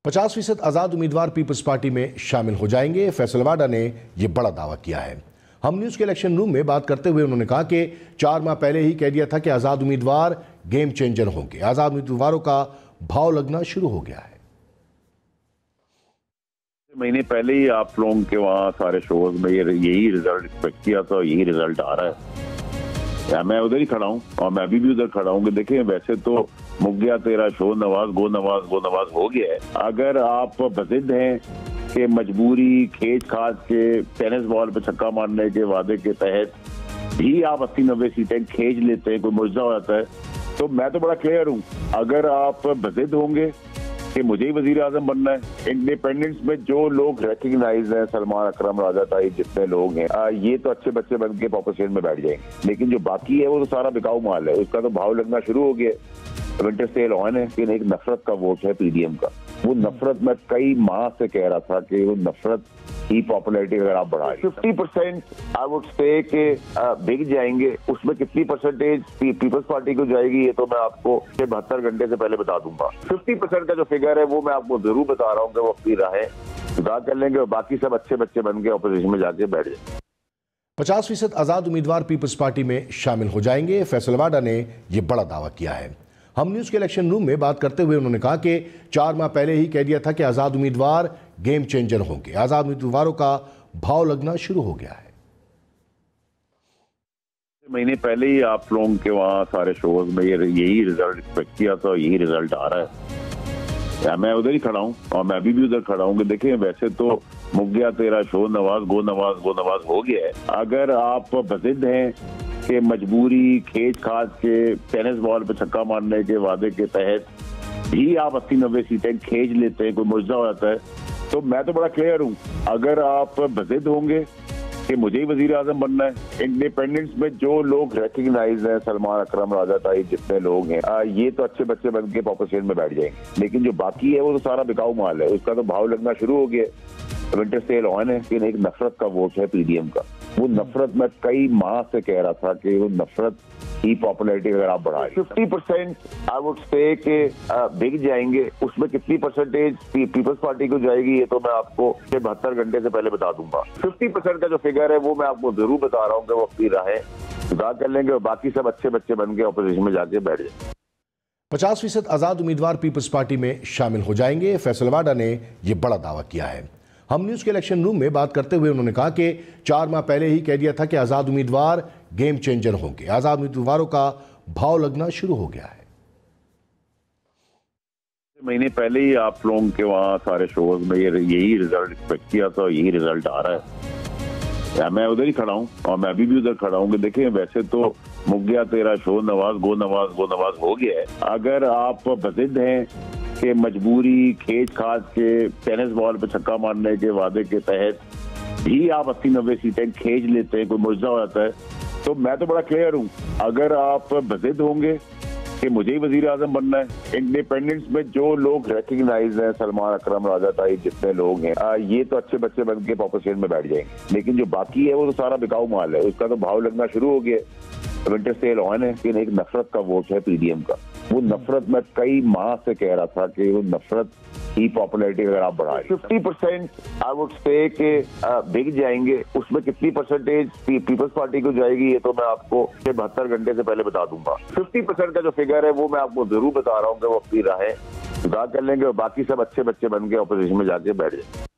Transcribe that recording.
50% आजाद उम्मीदवार peoples party में शामिल हो जाएंगे। फैसलवाडा ने यह बड़ा दावा किया है। हम न्यूज के इलेक्शन रूम में बात करते हुए उन्होंने कहा कि 4 माह पहले ही कह दिया था कि आजाद उम्मीदवार गेम चेंजर होंगे। आजाद उम्मीदवारों का भाव लगना शुरू हो गया है। महीने पहले ही आप लोगों के वहाँ सारे शोज में यही रिजल्ट एक्सपेक्ट किया था, यही रिजल्ट आ रहा है। मैं उधर ही खड़ा हूँ और मैं अभी भी उधर खड़ा हूँ कि देखिए वैसे तो मुक गया तेरा शो नवाज गो नवाज हो गया है। अगर आप बजिद हैं कि मजबूरी खेच खाच के टेनिस बॉल पे छक्का मारने के वादे के तहत भी आप 80-90 सीटें खींच लेते हैं, कोई मुर्जा हो जाता है, तो मैं तो बड़ा क्लियर हूँ। अगर आप बजिद होंगे कि मुझे ही वजीर आजम बनना है, इंडिपेंडेंस में जो लोग रिकग्नाइज हैं, सलमान अकरम, राजा ताइब, जितने लोग हैं, ये तो अच्छे बच्चे बन के पॉपुलेशन में बैठ जाएंगे। लेकिन जो बाकी है वो तो सारा बिकाऊ माल है, उसका तो भाव लगना शुरू हो गया। विंटर सेल ऑन है, लेकिन एक नफरत का वोट है पीडीएम का। वो नफरत मैं कई माह से कह रहा था कि वो नफरत की पॉपुलैरिटी अगर आप बढ़ाएं 50% आई वुड से कि बिक जाएंगे। उसमें कितनी परसेंटेज पीपल्स पार्टी को जाएगी ये तो मैं आपको 72 घंटे से पहले बता दूंगा। 50% का जो फिगर है वो मैं आपको जरूर बता रहा हूँ कि वो अपनी राहें जुदा कर लेंगे और बाकी सब अच्छे बच्चे बन के ऑपोजिशन में जाके बैठ जाएंगे। 50% आजाद उम्मीदवार पीपल्स पार्टी में शामिल हो जाएंगे। फैसलवाडा ने यह बड़ा दावा किया है। हम न्यूज के इलेक्शन रूम में बात करते हुए उन्होंने कहा कि 4 माह पहले ही कह दिया था कि आजाद उम्मीदवार गेम चेंजर होंगे। आजाद उम्मीदवारों का भाव लगना शुरू हो गया है। महीने पहले ही आप लोगों के वहाँ सारे शोज में यही रिजल्ट एक्सपेक्ट किया था, यही रिजल्ट आ रहा है। मैं उधर ही खड़ा हूँ और मैं अभी भी उधर खड़ा हूँ कि देखिए वैसे तो मुक गया तेरा शो नवाज गो नवाज हो गया है। अगर आप बजिद हैं कि मजबूरी खेच खाच के टेनिस बॉल पे छक्का मारने के वादे के तहत भी आप 80-90 सीटें खींच लेते हैं, कोई मुर्जा हो जाता है, तो मैं तो बड़ा क्लियर हूँ। अगर आप बजिद होंगे कि मुझे ही वजीर आजम बनना है, इंडिपेंडेंस में जो लोग रिकग्नाइज हैं, सलमान अकरम, राजा ताइब, जितने लोग हैं, ये तो अच्छे बच्चे बन के पॉपुलेशन में बैठ जाएंगे। लेकिन जो बाकी है वो तो सारा बिकाऊ माल है, उसका तो भाव लगना शुरू हो गया। विंटर सेल ऑन है, लेकिन एक नफरत का वोट है पीडीएम का। वो नफरत मैं कई माह से कह रहा था कि वो नफरत की पॉपुलैरिटी अगर आप बढ़ाएं 50% आई वुड से कि बिक जाएंगे। उसमें कितनी परसेंटेज पीपल्स पार्टी को जाएगी ये तो मैं आपको 72 घंटे से पहले बता दूंगा। 50% का जो फिगर है वो मैं आपको जरूर बता रहा हूँ कि वो अपनी राहें जुदा कर लेंगे और बाकी सब अच्छे बच्चे बन के ऑपोजिशन में जाके बैठ जाएंगे। 50% आजाद उम्मीदवार पीपल्स पार्टी में शामिल हो जाएंगे। फैसलवाडा ने यह बड़ा दावा किया है। हम न्यूज के इलेक्शन रूम में बात करते हुए उन्होंने कहा कि 4 माह पहले ही कह दिया था कि आजाद उम्मीदवार गेम चेंजर होंगे। आजाद उम्मीदवारों का भाव लगना शुरू हो गया है। महीने पहले ही आप लोगों के वहाँ सारे शोज में यही रिजल्ट एक्सपेक्ट किया था, यही रिजल्ट आ रहा है। मैं उधर ही खड़ा हूँ और मैं अभी भी उधर खड़ा हूँ कि देखिए वैसे तो मुक गया तेरा शो नवाज गो नवाज हो गया है। अगर आप बजिद हैं कि मजबूरी खेच खाच के टेनिस बॉल पे छक्का मारने के वादे के तहत भी आप 80-90 सीटें खींच लेते हैं, कोई मुर्जा हो जाता है, तो मैं तो बड़ा क्लियर हूँ। अगर आप बजिद होंगे कि मुझे ही वजीर आजम बनना है, इंडिपेंडेंस में जो लोग रिकग्नाइज हैं, सलमान अकरम, राजा ताइब, जितने लोग हैं, ये तो अच्छे बच्चे बन के पॉपुलेशन में बैठ जाएंगे। लेकिन जो बाकी है वो तो सारा बिकाऊ माल है, उसका तो भाव लगना शुरू हो गया। विंटर सेल ऑन है, लेकिन एक नफरत का वोट है पीडीएम का। वो नफरत मैं कई माह से कह रहा था कि वो नफरत की पॉपुलैरिटी अगर आप बढ़ाएं 50% आई वुड से कि बिक जाएंगे। उसमें कितनी परसेंटेज पीपल्स पार्टी को जाएगी ये तो मैं आपको 72 घंटे से पहले बता दूंगा। 50% का जो फिगर है वो मैं आपको जरूर बता रहा हूँ कि वो अपनी राहें जुदा कर लेंगे और बाकी सब अच्छे बच्चे बन के ऑपोजिशन में जाके बैठ जाएंगे।